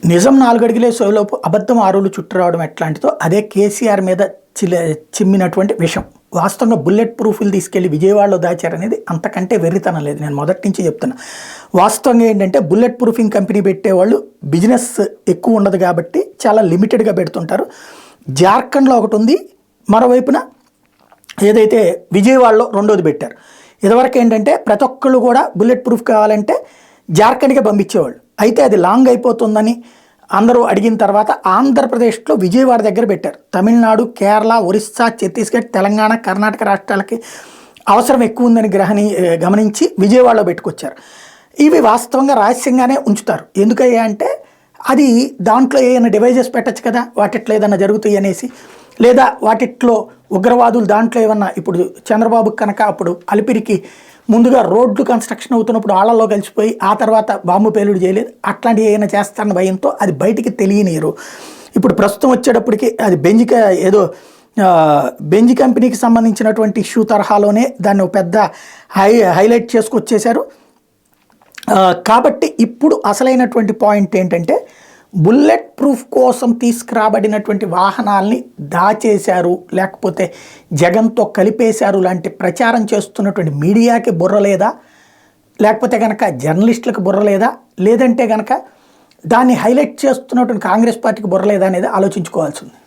నిజం 4 అడుగులేసేలోపు అబద్ధం 6 అడుగులు చుట్టూ రావడం ఎట్లాంటిదో అదే కేసీఆర్ మీద చిమ్మినటువంటి విషం. వాస్తవంగా బుల్లెట్ ప్రూఫ్లు తీసుకెళ్లి విజయవాడలో దాచారనేది అంతకంటే వెర్రితనం లేదు. నేను మొదటి నుంచి చెప్తున్నా. వాస్తవంగా ఏంటంటే బుల్లెట్ ప్రూఫింగ్ కంపెనీ పెట్టేవాళ్ళు బిజినెస్ ఎక్కువ ఉండదు కాబట్టి చాలా లిమిటెడ్గా పెడుతుంటారు. జార్ఖండ్లో ఒకటి ఉంది, మరోవైపున ఏదైతే విజయవాడలో రెండోది పెట్టారు. ఇదివరకు ఏంటంటే ప్రతి ఒక్కళ్ళు కూడా బుల్లెట్ ప్రూఫ్ కావాలంటే జార్ఖండ్కే పంపించేవాళ్ళు. అయితే అది లాంగ్ అయిపోతుందని అందరూ అడిగిన తర్వాత ఆంధ్రప్రదేశ్లో విజయవాడ దగ్గర పెట్టారు. తమిళనాడు, కేరళ, ఒరిస్సా, ఛత్తీస్గఢ్, తెలంగాణ, కర్ణాటక రాష్ట్రాలకి అవసరం ఎక్కువ ఉందని గమనించి విజయవాడలో పెట్టుకొచ్చారు. ఇవి వాస్తవంగా రహస్యంగానే ఉంచుతారు. ఎందుకయ్యా అంటే అది దాంట్లో ఏమైనా డివైజెస్ పెట్టచ్చు కదా, వాటిట్లో ఏదైనా జరుగుతాయి అనేసి, లేదా వాటిట్లో ఉగ్రవాదులు దాంట్లో ఏమన్నా, ఇప్పుడు చంద్రబాబు కనుక అప్పుడు అలిపిరికి ముందుగా రోడ్లు కన్స్ట్రక్షన్ అవుతున్నప్పుడు ఆళ్లలో కలిసిపోయి ఆ తర్వాత బాంబు పేలుడు చేయలేదు, అట్లాంటివి ఏమైనా చేస్తారన్న భయంతో అది బయటికి తెలియనియరు. ఇప్పుడు ప్రస్తుతం వచ్చేటప్పటికి అది బెంజ్ కంపెనీకి సంబంధించినటువంటి ఇష్యూ తరహాలోనే దాన్ని పెద్ద హైలైట్ చేసుకొచ్చేశారు. కాబట్టి ఇప్పుడు అసలైనటువంటి పాయింట్ ఏంటంటే బుల్లెట్ ప్రూఫ్ కోసం తీసుకురాబడినటువంటి వాహనాల్ని దాచేశారు, లేకపోతే జగన్తో కలిపేశారు లాంటి ప్రచారం చేస్తున్నటువంటి మీడియాకి బుర్ర లేదా, లేకపోతే కనుక జర్నలిస్టులకు బుర్ర లేదా, లేదంటే కనుక దాన్ని హైలైట్ చేస్తున్నటువంటి కాంగ్రెస్ పార్టీకి బుర్ర లేదా అనేది ఆలోచించుకోవాల్సి ఉంది.